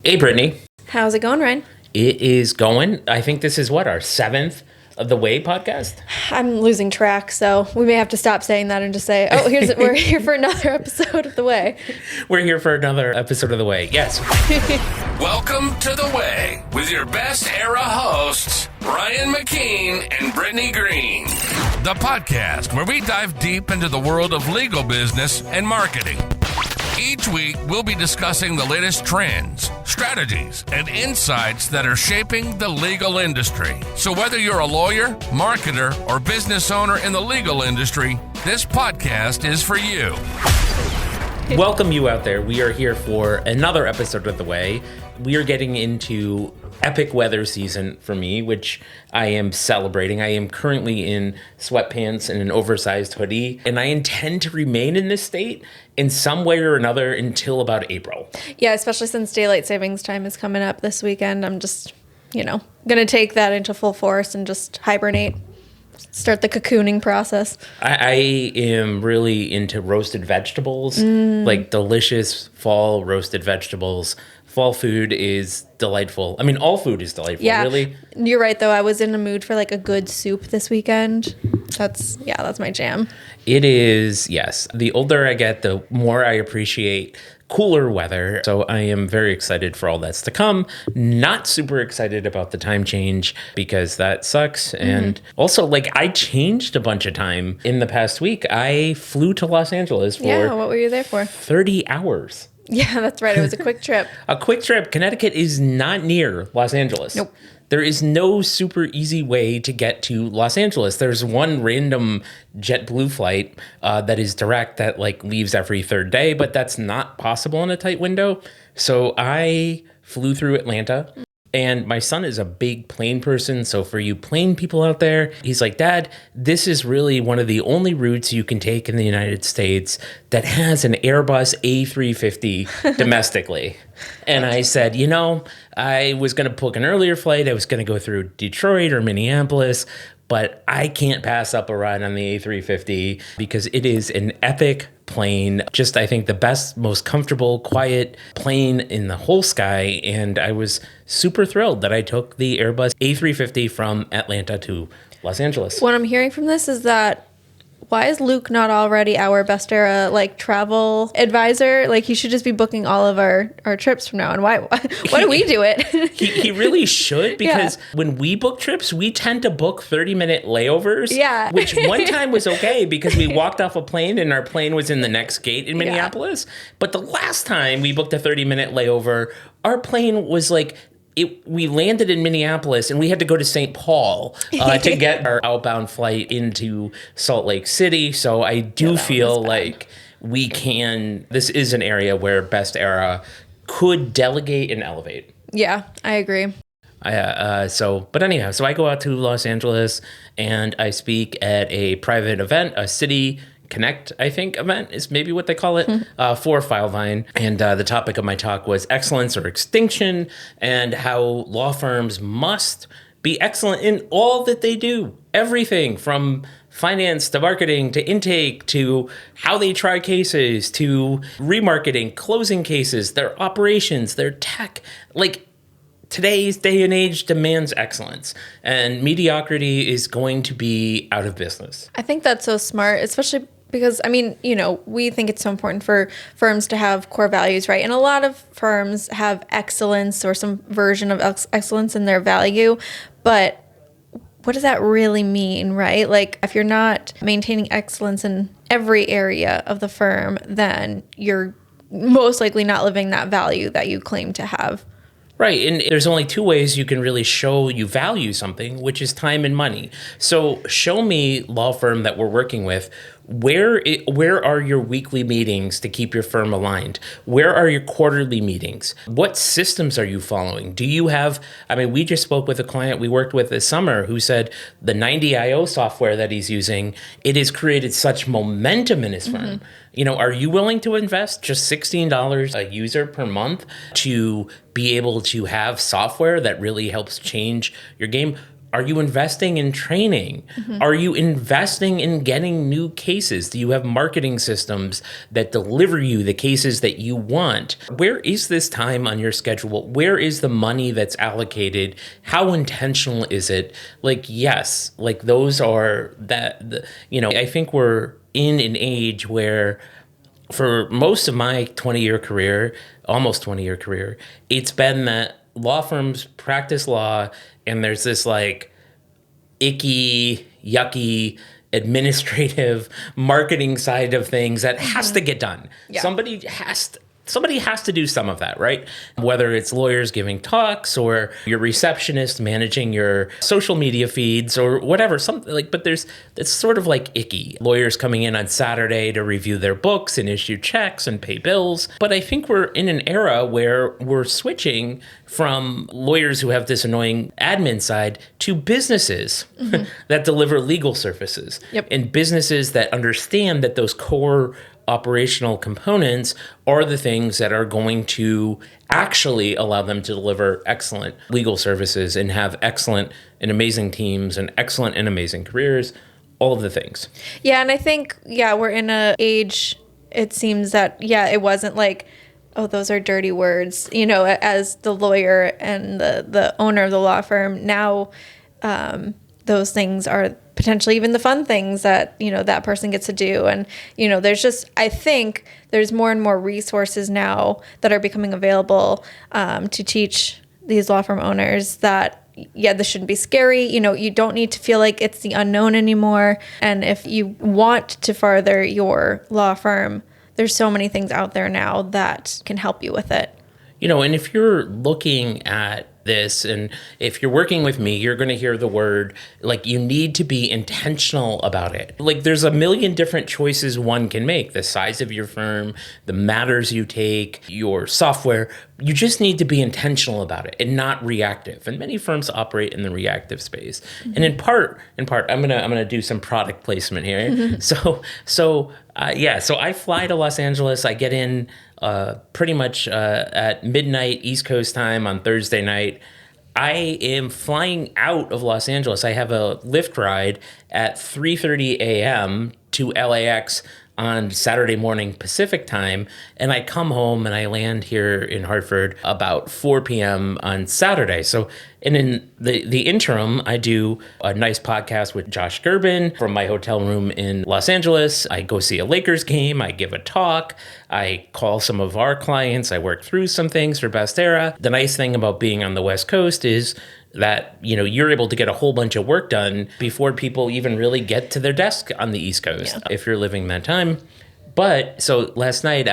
Hey, Brittany. How's it going, Ryan? It is going. I think this is our seventh of the Way podcast. I'm losing track, so we may have to stop saying that and just say, oh, we're here for another episode of The Way. We're here for another episode of The Way. Yes. Welcome to The Way with your best era hosts, Ryan McKean and Brittany Green. The podcast where we dive deep into the world of legal business and marketing. Each week, we'll be discussing the latest trends, strategies, and insights that are shaping the legal industry. So whether you're a lawyer, marketer, or business owner in the legal industry, this podcast is for you. Welcome you out there. We are here for another episode of The Way. We are getting into epic weather season for me, which I am celebrating. I am currently in sweatpants and an oversized hoodie, and I intend to remain in this state in some way or another until about April. Yeah, especially since daylight savings time is coming up this weekend. I'm just, going to take that into full force and just hibernate. Start the cocooning process. I am really into roasted vegetables, like delicious fall roasted vegetables. Fall food is delightful. I mean, all food is delightful, yeah, really. You're right, though. I was in the mood for like a good soup this weekend. That's my jam. It is, yes. The older I get, the more I appreciate cooler weather. So I am very excited for all that's to come. Not super excited about the time change because that sucks. And also, I changed a bunch of time in the past week. I flew to Los Angeles for what were you there for? 30 hours. Yeah, that's right. It was a quick trip. A quick trip. Connecticut is not near Los Angeles. Nope. There is no super easy way to get to Los Angeles. There's one random JetBlue flight that is direct that leaves every third day, but that's not possible in a tight window. So I flew through Atlanta. And my son is a big plane person. So for you plane people out there, he's like, Dad, this is really one of the only routes you can take in the United States that has an Airbus A350 domestically. And I said, I was going to book an earlier flight. I was going to go through Detroit or Minneapolis, but I can't pass up a ride on the A350 because it is an epic plane. Just, I think, the best, most comfortable, quiet plane in the whole sky. And I was super thrilled that I took the Airbus A350 from Atlanta to Los Angeles. What I'm hearing from this is that why is Luke not already our best era travel advisor? He should just be booking all of our trips from now on. Why do we do it? he really should, because when we book trips, we tend to book 30-minute layovers. Yeah. Which one time was okay because we walked off a plane and our plane was in the next gate in Minneapolis. Yeah. But the last time we booked a 30-minute layover, our plane was we landed in Minneapolis and we had to go to St. Paul to get our outbound flight into Salt Lake City. So I do feel like this is an area where Best Era could delegate and elevate. Yeah, I agree. But anyhow, so I go out to Los Angeles and I speak at a private event, a City Connect, I think, event is maybe what they call it, for Filevine. And the topic of my talk was excellence or extinction and how law firms must be excellent in all that they do. Everything from finance to marketing to intake to how they try cases to remarketing, closing cases, their operations, their tech. Today's day and age demands excellence, and mediocrity is going to be out of business. I think that's so smart, especially because, we think it's so important for firms to have core values, right? And a lot of firms have excellence or some version of excellence in their value. But what does that really mean, right? If you're not maintaining excellence in every area of the firm, then you're most likely not living that value that you claim to have. Right, and there's only two ways you can really show you value something, which is time and money. So show me, law firm that we're working with, where are your weekly meetings to keep your firm aligned? Where are your quarterly meetings? What systems are you following? Do you have, we just spoke with a client we worked with this summer who said the 90IO software that he's using, it has created such momentum in his firm. Are you willing to invest just $16 a user per month to be able to have software that really helps change your game? Are you investing in training? Are you investing in getting new cases? Do you have marketing systems that deliver you the cases that you want? Where is this time on your schedule? Where is the money that's allocated? How intentional is it? Like, yes, like those are I think we're in an age where for most of my 20-year career, almost 20-year career, it's been that law firms practice law and there's this like icky, yucky administrative marketing side of things that has to get done. Yeah. Somebody has to do some of that, right? Whether it's lawyers giving talks or your receptionist managing your social media feeds or whatever, something like, but it's sort of like icky. Lawyers coming in on Saturday to review their books and issue checks and pay bills. But I think we're in an era where we're switching from lawyers who have this annoying admin side to businesses that deliver legal services. Yep. And businesses that understand that those core operational components are the things that are going to actually allow them to deliver excellent legal services and have excellent and amazing teams and excellent and amazing careers, all of the things. Yeah, and I think, we're in a age, it seems that, it wasn't like, oh, those are dirty words, as the lawyer and the owner of the law firm. Now, those things are potentially even the fun things that, that person gets to do. And, I think there's more and more resources now that are becoming available to teach these law firm owners that, this shouldn't be scary. You don't need to feel like it's the unknown anymore. And if you want to further your law firm, there's so many things out there now that can help you with it. And if you're looking at this and if you're working with me, you're going to hear the word, like, you need to be intentional about it. Like, there's a million different choices one can make. The size of your firm, the matters you take, your software. You just need to be intentional about it and not reactive. And many firms operate in the reactive space. And in part, I'm gonna do some product placement here. So I fly to Los Angeles. I get in pretty much at midnight East Coast time on Thursday night. I am flying out of Los Angeles. I have a Lyft ride at 3:30 a.m. to LAX on Saturday morning Pacific time, and I come home and I land here in Hartford about 4 p.m. on Saturday. So, and in the interim, I do a nice podcast with Josh Gerben from my hotel room in Los Angeles. I go see a Lakers game. I give a talk. I call some of our clients. I work through some things for Best Era. The nice thing about being on the West Coast is that, you're able to get a whole bunch of work done before people even really get to their desk on the East Coast, if you're living that time. But so last night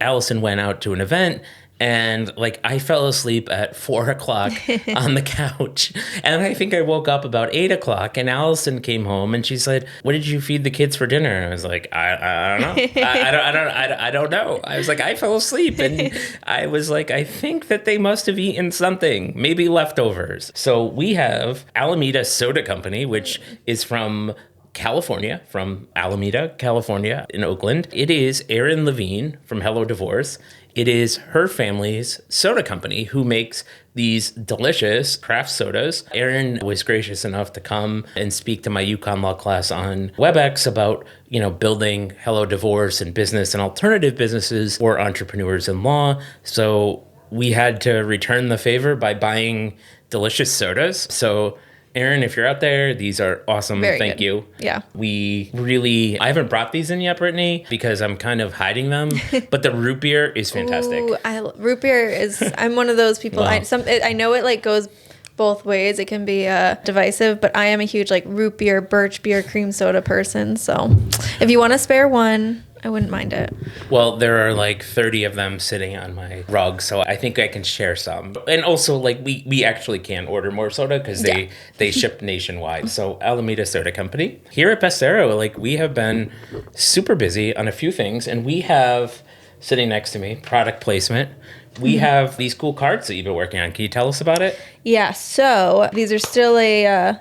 Allison went out to an event, and I fell asleep at 4 o'clock on the couch. And I think I woke up about 8 o'clock, and Allison came home and she said, "What did you feed the kids for dinner?" And I was like, I don't know. I don't know. I was like, I fell asleep. And I was like, I think that they must have eaten something, maybe leftovers. So we have Alameda Soda Company, which is from California, from Alameda, California in Oakland. It is Erin Levine from Hello Divorce. It is her family's soda company who makes these delicious craft sodas. Erin was gracious enough to come and speak to my UConn law class on WebEx about, building Hello Divorce and business and alternative businesses for entrepreneurs in law. So we had to return the favor by buying delicious sodas. So Erin, if you're out there, these are awesome. Very Thank good. you. Yeah. I haven't brought these in yet, Brittany, because I'm kind of hiding them, but the root beer is fantastic. Ooh, root beer is, I'm one of those people. Wow. I know it goes both ways. It can be divisive, but I am a huge root beer, birch beer, cream soda person. So if you want to spare one, I wouldn't mind it. Well, there are 30 of them sitting on my rug, so I think I can share some. And also, we actually can order more soda because they ship nationwide. So Alameda Soda Company. Here at Best Era, we have been super busy on a few things, and we have, sitting next to me, product placement. We have these cool cards that you've been working on. Can you tell us about it? Yeah, so these are still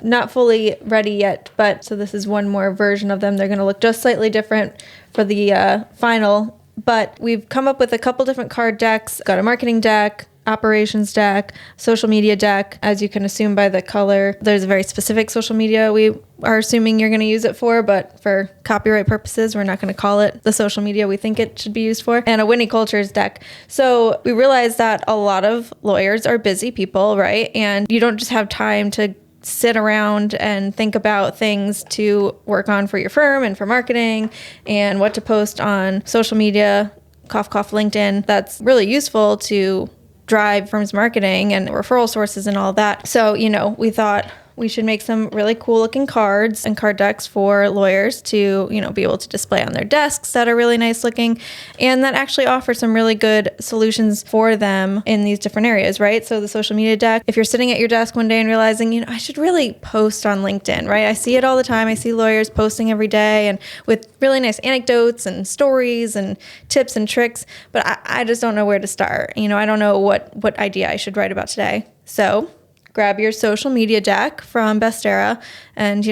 not fully ready yet, but so this is one more version of them. They're going to look just slightly different for the final, but we've come up with a couple different card decks. Got a marketing deck, operations deck, social media deck. As you can assume by the color, there's a very specific social media we are assuming you're going to use it for, but for copyright purposes, we're not going to call it the social media we think it should be used for, and a Winnie Cultures deck. So we realized that a lot of lawyers are busy people, right? And you don't just have time to sit around and think about things to work on for your firm and for marketing and what to post on social media, cough, cough, LinkedIn. That's really useful to drive firms' marketing and referral sources and all that. So, we thought we should make some really cool looking cards and card decks for lawyers to, be able to display on their desks that are really nice looking and that actually offer some really good solutions for them in these different areas, right? So the social media deck, if you're sitting at your desk one day and realizing, I should really post on LinkedIn, right? I see it all the time. I see lawyers posting every day and with really nice anecdotes and stories and tips and tricks, but I just don't know where to start. I don't know what idea I should write about today. So grab your social media deck from Bestera and,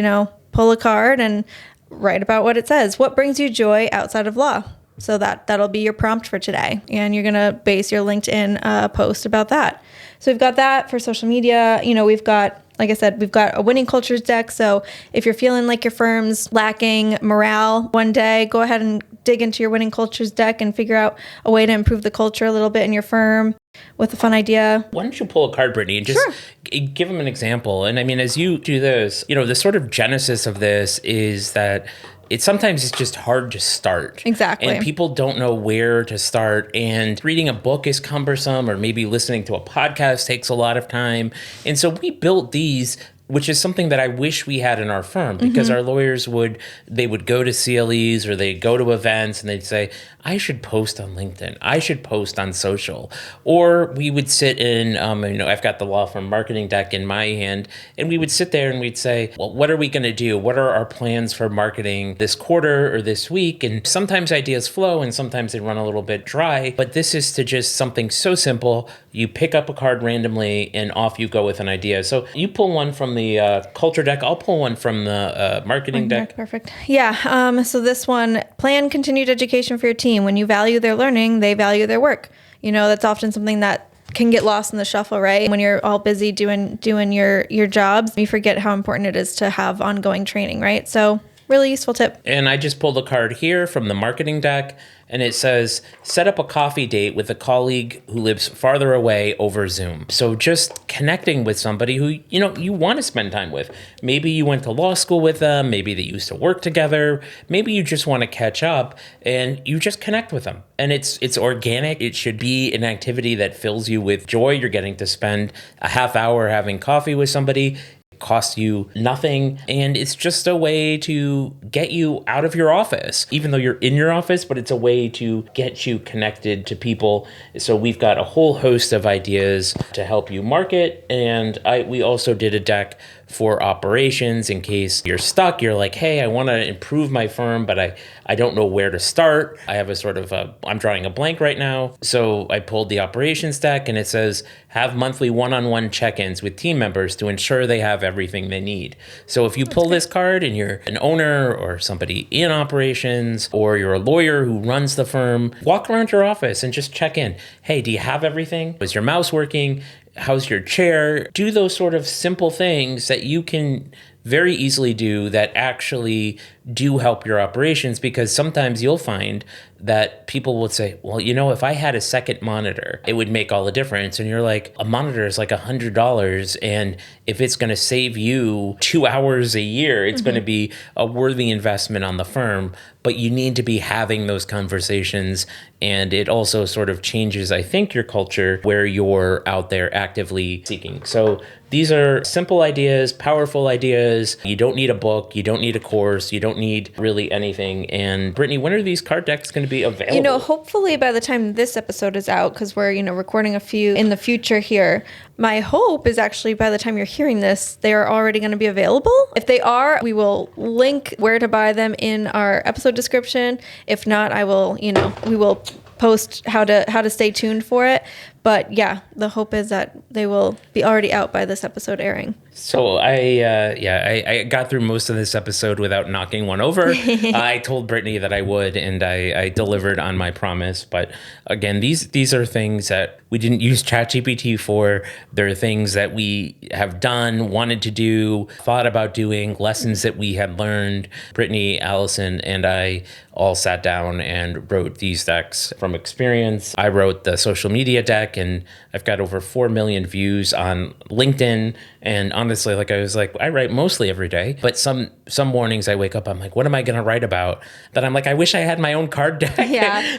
pull a card and write about what it says. What brings you joy outside of law? So that'll be your prompt for today. And you're going to base your LinkedIn post about that. So we've got that for social media. We've got, like I said, we've got a Winning Cultures deck. So if you're feeling like your firm's lacking morale one day, go ahead and dig into your Winning Cultures deck and figure out a way to improve the culture a little bit in your firm with a fun idea. Why don't you pull a card, Brittany, and just give them an example? And I mean, as you do this, the sort of genesis of this is that sometimes it's just hard to start. Exactly. And people don't know where to start. And reading a book is cumbersome, or maybe listening to a podcast takes a lot of time. And so we built these, which is something that I wish we had in our firm, because our lawyers would go to CLEs or they'd go to events and they'd say, I should post on LinkedIn. I should post on social. Or we would sit in, I've got the law firm marketing deck in my hand, and we would sit there and we'd say, well, what are we going to do? What are our plans for marketing this quarter or this week? And sometimes ideas flow and sometimes they run a little bit dry, but this is to just something so simple. You pick up a card randomly and off you go with an idea. So you pull one from the culture deck. I'll pull one from the marketing deck. Perfect. Yeah. So this one, plan continued education for your team. When you value their learning, they value their work. That's often something that can get lost in the shuffle, right? When you're all busy doing your jobs, you forget how important it is to have ongoing training, right? So really useful tip. And I just pulled a card here from the marketing deck, and it says, set up a coffee date with a colleague who lives farther away over Zoom. So just connecting with somebody who, you want to spend time with. Maybe you went to law school with them. Maybe they used to work together. Maybe you just want to catch up and you just connect with them. And it's organic. It should be an activity that fills you with joy. You're getting to spend a half hour having coffee with somebody. Costs you nothing, and it's just a way to get you out of your office, even though you're in your office, but it's a way to get you connected to people. So we've got a whole host of ideas to help you market, and we also did a deck for operations in case you're stuck. You're like, hey, I want to improve my firm, but I don't know where to start. I have a sort of I'm drawing a blank right now. So I pulled the operations deck, and it says, have monthly one-on-one check-ins with team members to ensure they have everything they need. So if you pull this card and you're an owner or somebody in operations, or you're a lawyer who runs the firm, walk around your office and just check in. Hey, do you have everything? Is your mouse working? How's your chair? Do those sort of simple things that you can very easily do that actually do help your operations, because sometimes you'll find that people will say, well, if I had a second monitor, it would make all the difference. And you're like, a monitor is like $100. And if it's going to save you 2 hours a year, it's going to be a worthy investment on the firm. But you need to be having those conversations. And it also sort of changes, I think, your culture where you're out there actively seeking. So these are simple ideas, powerful ideas. You don't need a book. You don't need a course. You don't need really anything. And Brittany, when are these card decks going to be available? Hopefully by the time this episode is out, because we're, recording a few in the future here, my hope is actually by the time you're hearing this, they are already going to be available. If they are, we will link where to buy them in our episode description. If not, we will post how to stay tuned for it. But yeah, the hope is that they will be already out by this episode airing. So I got through most of this episode without knocking one over. I told Brittany that I would, and I delivered on my promise. But again, these are things that we didn't use ChatGPT for. They're things that we have done, wanted to do, thought about doing, lessons that we had learned. Brittany, Allison, and I all sat down and wrote these decks from experience. I wrote the social media deck, and I've got over 4 million views on LinkedIn. And honestly, like I was like, I write mostly every day, but some mornings I wake up, I'm like, what am I going to write about? That I'm like, I wish I had my own card deck. Yeah.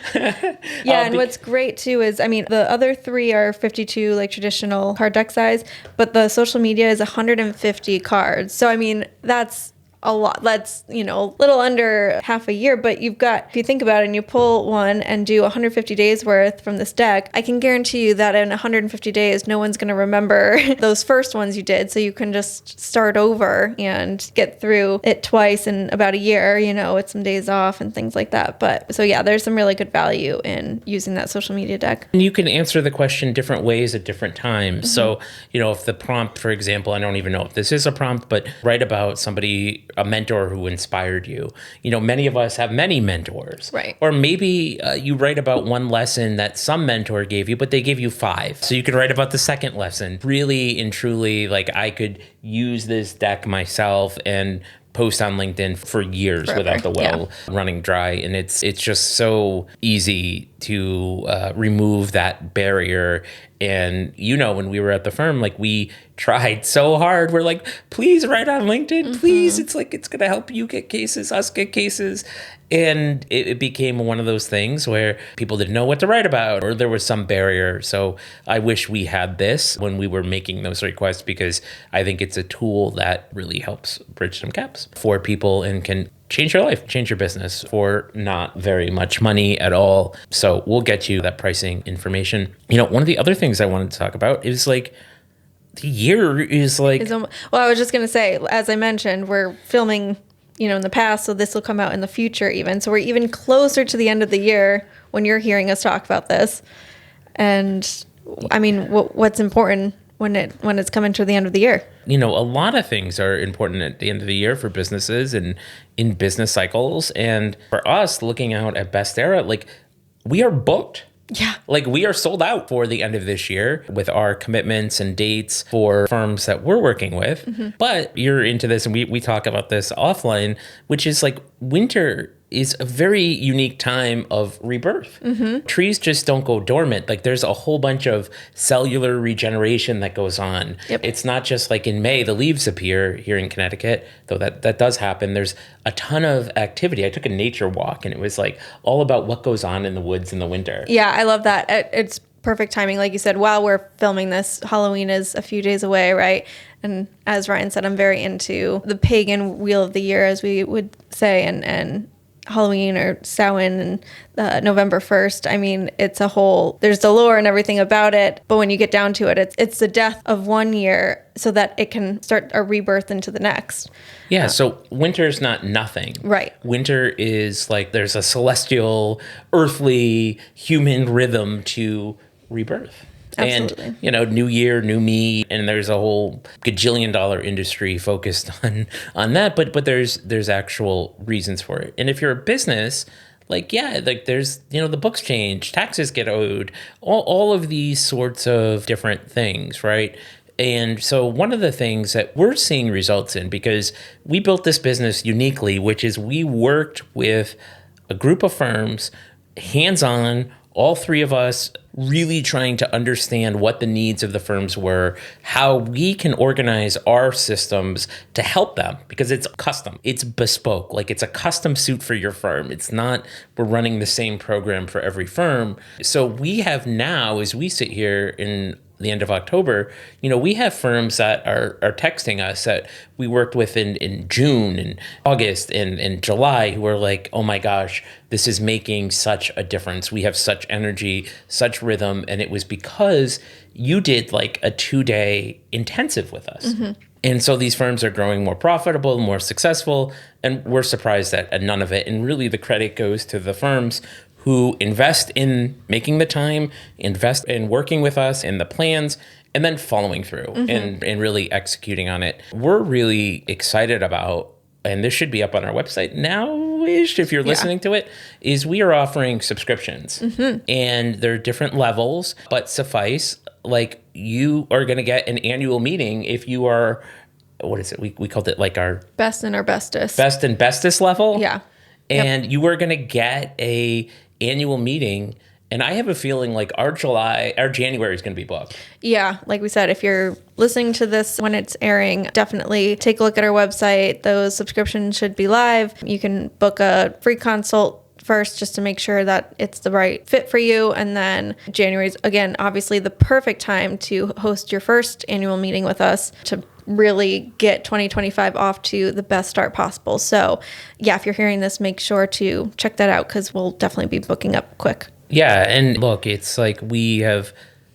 Yeah. And what's great too is, I mean, the other 3 are 52, like traditional card deck size, but the social media is 150 cards. So, I mean, that's a lot. That's, a little under half a year, but you've got, if you think about it and you pull one and do 150 days worth from this deck, I can guarantee you that in 150 days, no one's going to remember those first ones you did. So you can just start over and get through it twice in about a year, with some days off and things like that. But so yeah, there's some really good value in using that social media deck. And you can answer the question different ways at different times. Mm-hmm. So, if the prompt, for example, I don't even know if this is a prompt, but write about somebody, a mentor who inspired you. Many of us have many mentors. Right. Or maybe you write about one lesson that some mentor gave you, but they gave you 5. So you could write about the second lesson. Really and truly, like I could use this deck myself and post on LinkedIn for years Forever. Without the well running dry. And it's just so easy to remove that barrier. And, when we were at the firm, like we tried so hard. We're like, please write on LinkedIn, please. It's like, it's going to help you get cases, us get cases. And it became one of those things where people didn't know what to write about or there was some barrier. So I wish we had this when we were making those requests, because I think it's a tool that really helps bridge some gaps for people and can change your life, change your business for not very much money at all. So we'll get you that pricing information. One of the other things I wanted to talk about is like, the year is like... Well, I was just going to say, as I mentioned, we're filming, in the past, so this will come out in the future even. So we're even closer to the end of the year when you're hearing us talk about this. And I mean, what's important when it's coming to the end of the year? A lot of things are important at the end of the year for businesses and in business cycles. And for us, looking out at Best Era, like we are booked. Yeah. Like we are sold out for the end of this year with our commitments and dates for firms that we're working with. Mm-hmm. But you're into this, and we talk about this offline, which is like winter is a very unique time of rebirth. Mm-hmm. Trees just don't go dormant. Like there's a whole bunch of cellular regeneration that goes on. Yep. It's not just like in May, the leaves appear here in Connecticut, though that does happen. There's a ton of activity. I took a nature walk and it was like all about what goes on in the woods in the winter. Yeah, I love that. It's perfect timing. Like you said, while we're filming this, Halloween is a few days away, right? And as Ryan said, I'm very into the pagan wheel of the year, as we would say, and Halloween or Samhain and November 1st. I mean, there's the lore and everything about it. But when you get down to it, it's the death of one year so that it can start a rebirth into the next. Yeah. So winter's not nothing. Right. Winter is like there's a celestial, earthly, human rhythm to rebirth. Absolutely. And, new year, new me, and there's a whole gajillion-dollar industry focused on that, but there's actual reasons for it. And if you're a business, there's, the books change, taxes get owed, all of these sorts of different things, right? And so one of the things that we're seeing results in, because we built this business uniquely, which is we worked with a group of firms, hands-on, all 3 of us really trying to understand what the needs of the firms were, how we can organize our systems to help them, because it's custom, it's bespoke, like it's a custom suit for your firm. It's not we're running the same program for every firm. So we have now, as we sit here in the end of October, we have firms that are texting us that we worked with in June and August and July who are like, oh my gosh, this is making such a difference. We have such energy, such rhythm. And it was because you did like a 2-day intensive with us. Mm-hmm. And so these firms are growing more profitable, more successful, and we're surprised at none of it. And really the credit goes to the firms who invest in making the time, invest in working with us in the plans, and then following through and really executing on it. We're really excited about, and this should be up on our website now-ish if you're listening to it, is we are offering subscriptions. And they're different levels, but suffice, like you are going to get an annual meeting if you are, what is it? We called it like our Best and our bestest. best and bestest level. Yeah. And you are going to get a annual meeting. And I have a feeling like our January is going to be booked. Yeah, like we said, if you're listening to this when it's airing, definitely take a look at our website. Those subscriptions should be live. You can book a free consult first just to make sure that it's the right fit for you. And then January is, again, obviously the perfect time to host your first annual meeting with us to really get 2025 off to the best start possible. So yeah, if you're hearing this, make sure to check that out because we'll definitely be booking up quick. Yeah, and look, it's like we have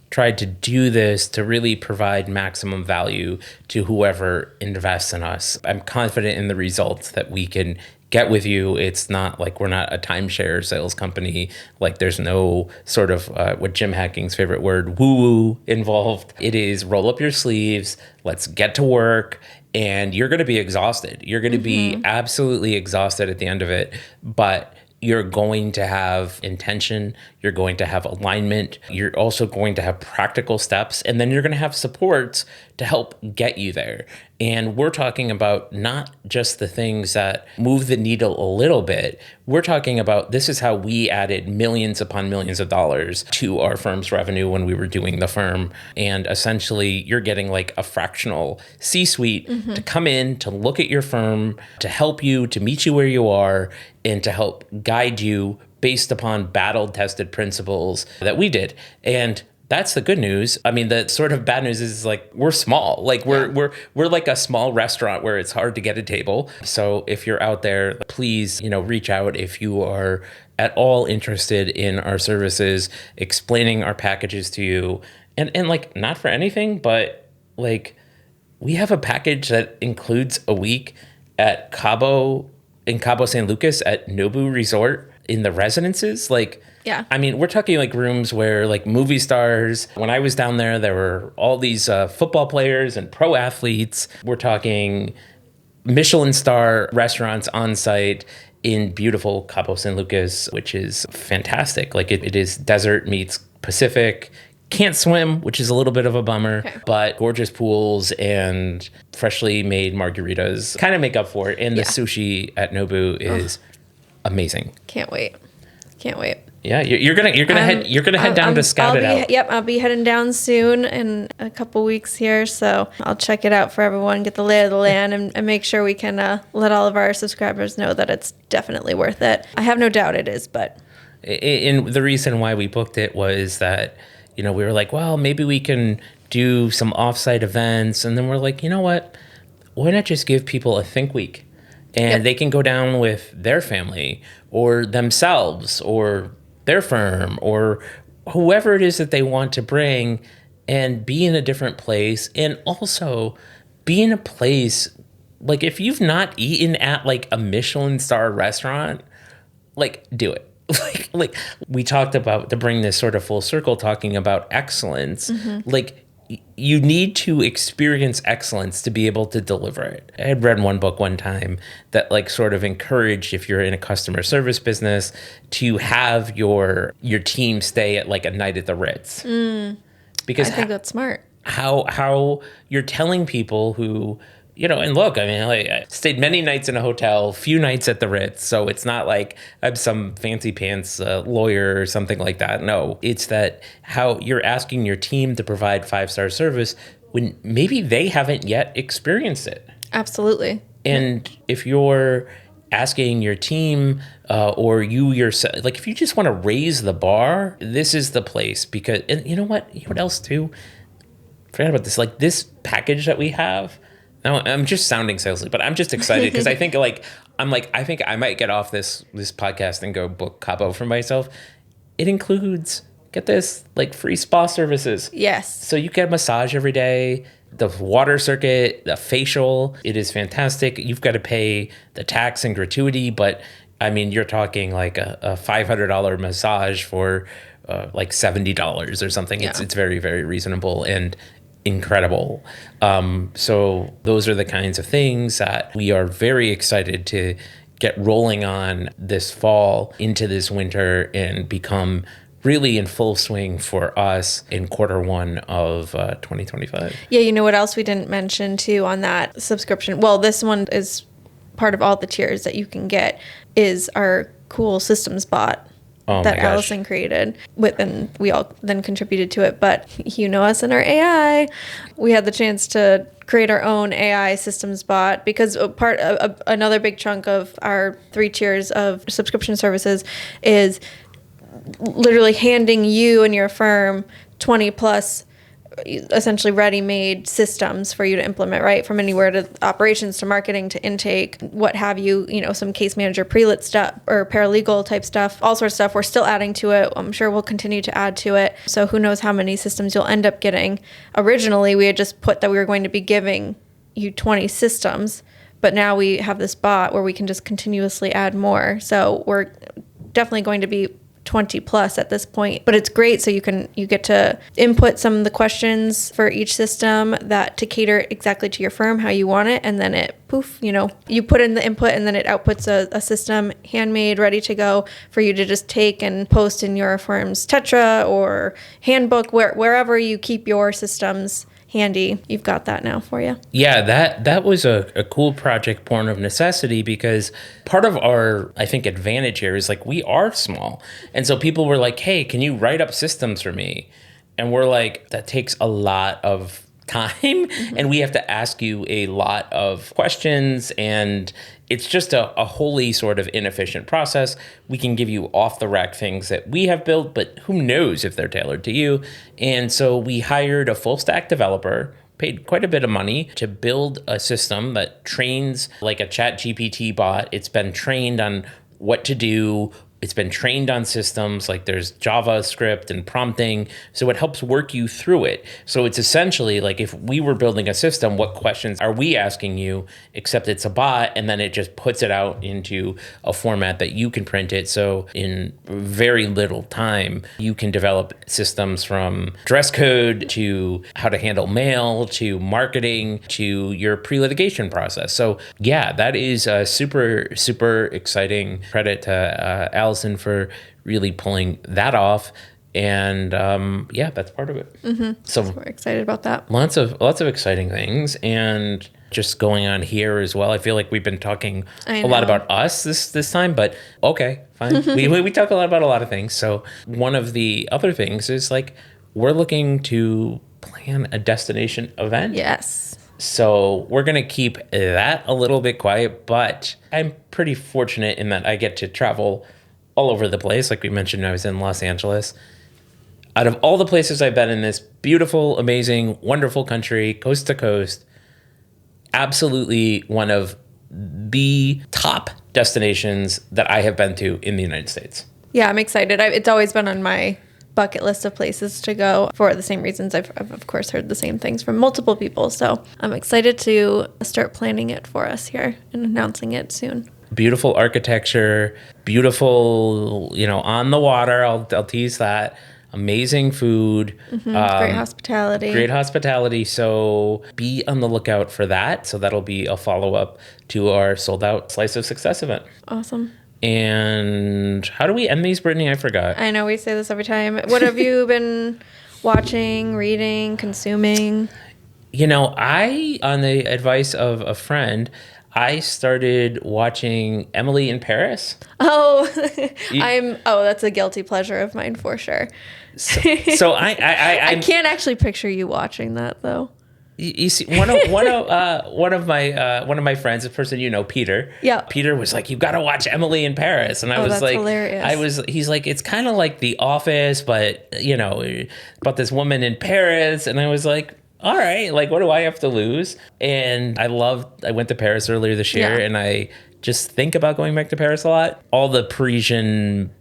tried to do this to really provide maximum value to whoever invests in us. I'm confident in the results that we can get with you. It's not like we're not a timeshare sales company. Like there's no sort of what Jim Hacking's favorite word, woo-woo involved. It is roll up your sleeves, let's get to work, and you're going to be exhausted. You're going to be absolutely exhausted at the end of it, but you're going to have intention, you're going to have alignment, you're also going to have practical steps, and then you're going to have supports to help get you there. And we're talking about not just the things that move the needle a little bit. We're talking about this is how we added millions upon millions of dollars to our firm's revenue when we were doing the firm. And essentially, you're getting like a fractional C-suite to come in, to look at your firm, to help you, to meet you where you are, and to help guide you based upon battle-tested principles that we did. And that's the good news. I mean, the sort of bad news is like we're small. Like we're like a small restaurant where it's hard to get a table. So if you're out there, please, reach out if you are at all interested in our services, explaining our packages to you. And like not for anything, but like we have a package that includes a week at Cabo San Lucas at Nobu Resort in the residences. Like, yeah. I mean, we're talking like rooms where like movie stars, when I was down there were all these football players and pro athletes. We're talking Michelin star restaurants on site in beautiful Cabo San Lucas, which is fantastic. Like it is desert meets Pacific. Can't swim, which is a little bit of a bummer, but gorgeous pools and freshly made margaritas kind of make up for it. And the sushi at Nobu is amazing. Can't wait. Yeah, you're gonna head down to scout it out. Yep, I'll be heading down soon in a couple weeks here, so I'll check it out for everyone, get the lay of the land, and make sure we can let all of our subscribers know that it's definitely worth it. I have no doubt it is, but. And the reason why we booked it was that, we were like, well, maybe we can do some offsite events, and then we're like, you know what? Why not just give people a think week, and they can go down with their family or themselves or their firm or whoever it is that they want to bring and be in a different place, and also be in a place like if you've not eaten at like a Michelin star restaurant, like do it. like we talked about, to bring this sort of full circle, talking about excellence, like you need to experience excellence to be able to deliver it. I had read one book one time that like sort of encouraged, if you're in a customer service business, to have your team stay at like a night at the Ritz. Because I think that's smart. How you're telling people who, and look, I mean, like, I stayed many nights in a hotel, few nights at the Ritz. So it's not like I'm some fancy pants lawyer or something like that. No, it's that how you're asking your team to provide 5-star service when maybe they haven't yet experienced it. Absolutely. And if you're asking your team or you yourself, like if you just want to raise the bar, this is the place. Because, and you know what else too? Forget about this. Like this package that we have. No, I'm just sounding salesy, but I'm just excited because I think I think I might get off this podcast and go book Cabo for myself. It includes, get this, like free spa services. Yes. So you get a massage every day, the water circuit, the facial. It is fantastic. You've got to pay the tax and gratuity, but I mean, you're talking like a $500 massage for like $70 or something. Yeah. It's very, very reasonable and incredible. So those are the kinds of things that we are very excited to get rolling on this fall into this winter and become really in full swing for us in Q1 of 2025. Yeah, you know what else we didn't mention too on that subscription? Well, this one is part of all the tiers that you can get is our cool systems bot that Allison created with, and we all then contributed to it. But you know us and our AI, we had the chance to create our own AI systems bot because another big chunk of our 3 tiers of subscription services is literally handing you and your firm 20 plus essentially ready-made systems for you to implement, right? From anywhere to operations to marketing to intake, what have you, some case manager pre-lit stuff or paralegal type stuff, all sorts of stuff. We're still adding to it. I'm sure we'll continue to add to it. So who knows how many systems you'll end up getting. Originally, we had just put that we were going to be giving you 20 systems, but now we have this bot where we can just continuously add more. So we're definitely going to be 20 plus at this point, but it's great. So you get to input some of the questions for each system that to cater exactly to your firm, how you want it. And then it you put in the input and then it outputs a system handmade, ready to go for you to just take and post in your firm's Tetra or handbook, wherever you keep your systems handy. You've got that now for you. Yeah, that was a cool project born of necessity because part of our, I think, advantage here is like we are small. And so people were like, hey, can you write up systems for me? And we're like, that takes a lot of time and we have to ask you a lot of questions and it's just a wholly sort of inefficient process. We can give you off the rack things that we have built, but who knows if they're tailored to you. And so we hired a full stack developer, paid quite a bit of money to build a system that trains like a ChatGPT bot. It's been trained on what to do. It's been trained on systems, like there's JavaScript and prompting, so it helps work you through it. So it's essentially like if we were building a system, what questions are we asking you, except it's a bot, and then it just puts it out into a format that you can print it. So in very little time, you can develop systems from dress code to how to handle mail to marketing to your pre-litigation process. So yeah, that is a super, super exciting. Credit to Allison for really pulling that off. And yeah, that's part of it. Mm-hmm. So we're excited about that. Lots of exciting things. And just going on here as well, I feel like we've been talking a lot about us this time, but okay, fine. we talk a lot about a lot of things. So one of the other things is like we're looking to plan a destination event. Yes. So we're going to keep that a little bit quiet, but I'm pretty fortunate in that I get to travel all over the place. Like we mentioned, I was in Los Angeles. Out of all the places I've been in this beautiful, amazing, wonderful country, coast to coast, absolutely one of the top destinations that I have been to in the United States. Yeah, I'm excited. It's always been on my bucket list of places to go for the same reasons. I've of course heard the same things from multiple people. So I'm excited to start planning it for us here and announcing it soon. Beautiful architecture, beautiful, on the water. I'll tease that. Amazing food. Mm-hmm. Great hospitality. Great hospitality. So be on the lookout for that. So that'll be a follow-up to our sold-out Slice of Success event. Awesome. And how do we end these, Brittany? I forgot. I know we say this every time. What have you been watching, reading, consuming? I, on the advice of a friend, I started watching Emily in Paris. Oh, that's a guilty pleasure of mine for sure. So I can't actually picture you watching that though. You see, one of my friends, a person Peter. Yeah. Peter was like, "You got to watch Emily in Paris," and I was that's like, hilarious. He's like, it's kind of like The Office, but about this woman in Paris, and I was like, all right, like what do I have to lose? And I went to Paris earlier this year, and I just think about going back to Paris a lot. All the Parisian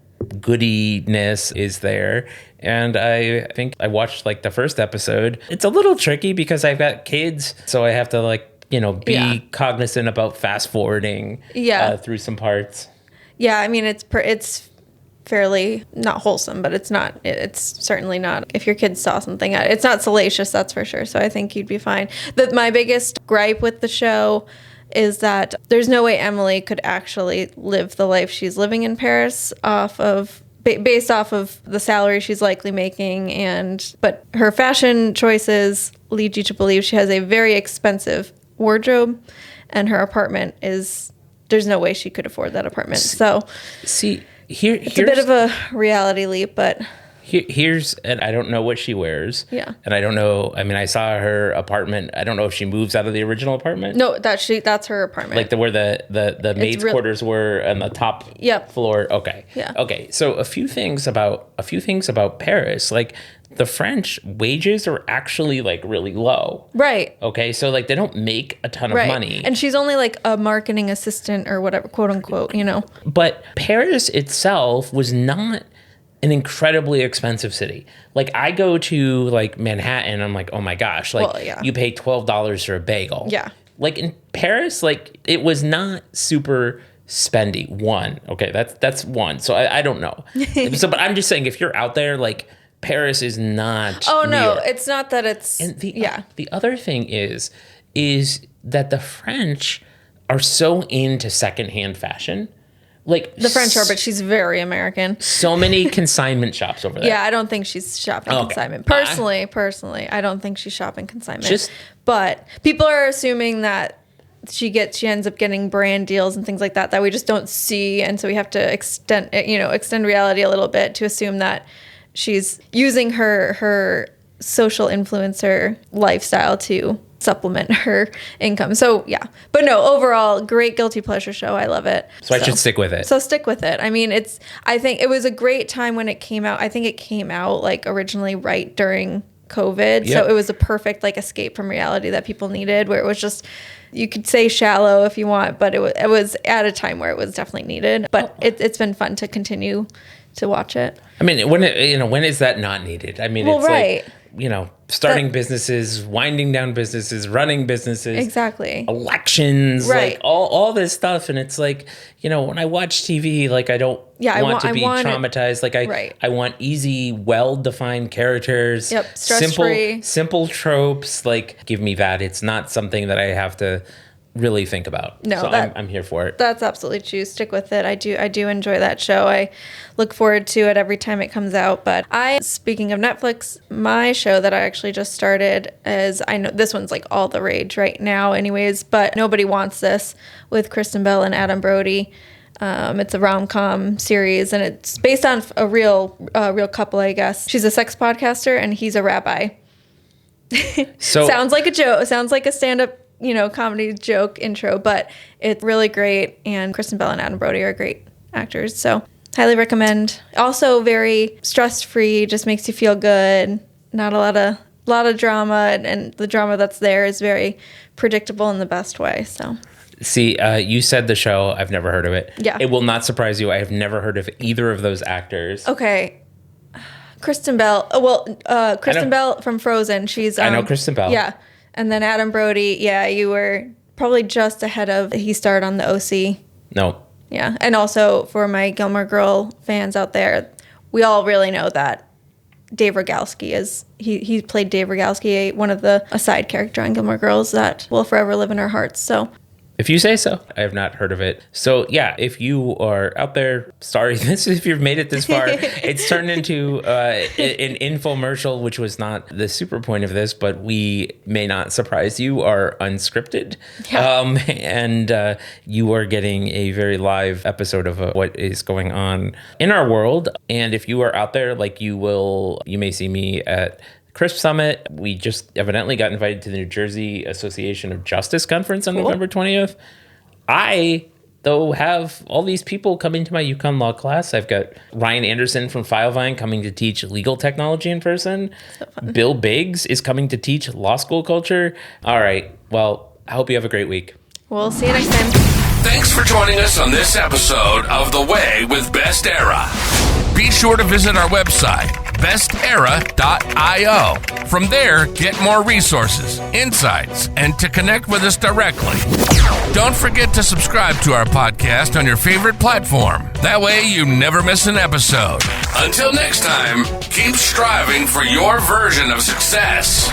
goodiness is there. And I think I watched like the first episode. It's a little tricky because I've got kids, so I have to be cognizant about fast forwarding through some parts. Yeah, I mean, it's fairly not wholesome, but it's certainly not, if your kids saw something, it's not salacious, that's for sure. So I think you'd be fine. My biggest gripe with the show is that there's no way Emily could actually live the life she's living in Paris based off of the salary she's likely making, but her fashion choices lead you to believe she has a very expensive wardrobe, and her apartment there's no way she could afford that apartment. So see, it's a bit of a reality leap, but and I don't know what she wears. Yeah. And I don't know. I mean, I saw her apartment. I don't know if she moves out of the original apartment. No, that's her apartment. Like where the maid's quarters were on the top floor. Okay. Yeah. Okay. So a few things about Paris. Like the French wages are actually like really low. Right. Okay. So like they don't make a ton of money. And she's only like a marketing assistant or whatever, quote unquote, you know. But Paris itself was not an incredibly expensive city. Like I go to like Manhattan, I'm like, oh my gosh, like you pay $12 for a bagel. Yeah. Like in Paris, like it was not super spendy. One, okay, that's one. So I don't know. But I'm just saying, if you're out there, like Paris is not. Oh New no, York. it's not that. It's and the other thing is that the French are so into secondhand fashion. Like the French are, but she's very American. So many consignment shops over there. Yeah, I don't think she's shopping consignment. Personally, I don't think she's shopping consignment. But people are assuming that she ends up getting brand deals and things like that we just don't see, and so we have to extend reality a little bit to assume that she's using her social influencer lifestyle to supplement her income. So yeah, but no, overall great guilty pleasure show. I love it. So I should stick with it. So stick with it. I mean, I think it was a great time when it came out. I think it came out like originally right during COVID. Yep. So it was a perfect like escape from reality that people needed, where it was just, you could say shallow if you want, but it was at a time where it was definitely needed. But it's been fun to continue to watch it. I mean, when is that not needed? I mean, it's right. Like, starting businesses, winding down businesses, running businesses. Exactly. Elections. Right. Like all this stuff. And it's like, when I watch TV, like I don't want to be traumatized. Like I want easy, well-defined characters. Yep. Stress-free. Simple tropes. Like give me that. It's not something that I have to really think about. No, so I'm here for it. That's absolutely true. Stick with it. I do enjoy that show. I look forward to it every time it comes out. But speaking of Netflix, my show that I actually just started is, I know this one's like all the rage right now anyways, but Nobody Wants This with Kristen Bell and Adam Brody. It's a rom-com series, and it's based on a real couple, I guess. She's a sex podcaster and he's a rabbi. So sounds like a joke. Sounds like a stand-up comedy joke intro, but it's really great. And Kristen Bell and Adam Brody are great actors. So highly recommend. Also very stress-free, just makes you feel good. Not a lot of drama, and the drama that's there is very predictable in the best way. So see, you said the show. I've never heard of it. Yeah. It will not surprise you. I have never heard of either of those actors. Okay. Kristen Bell. Kristen Bell from Frozen. I know Kristen Bell. Yeah. And then Adam Brody, you were probably just ahead of, he starred on the OC. No. Yeah. And also for my Gilmore Girl fans out there, we all really know that Dave Rogalski he played Dave Rogalski, one of a side character on Gilmore Girls that will forever live in our hearts. So if you say so. I have not heard of it. So yeah, if you are out there, sorry, if you've made it this far, it's turned into an infomercial, which was not the super point of this, but we may not surprise you, are unscripted. Yeah. And you are getting a very live episode of what is going on in our world. And if you are out there, like you may see me at Crisp Summit. We just evidently got invited to the New Jersey Association of Justice Conference on November 20th. I, though, have all these people coming to my UConn law class. I've got Ryan Anderson from Filevine coming to teach legal technology in person. So fun. Bill Biggs is coming to teach law school culture. All right. Well, I hope you have a great week. We'll see you next time. Thanks for joining us on this episode of The Way with Best Era. Be sure to visit our website, bestera.io. From there, get more resources, insights, and to connect with us directly. Don't forget to subscribe to our podcast on your favorite platform. That way you never miss an episode. Until next time, keep striving for your version of success.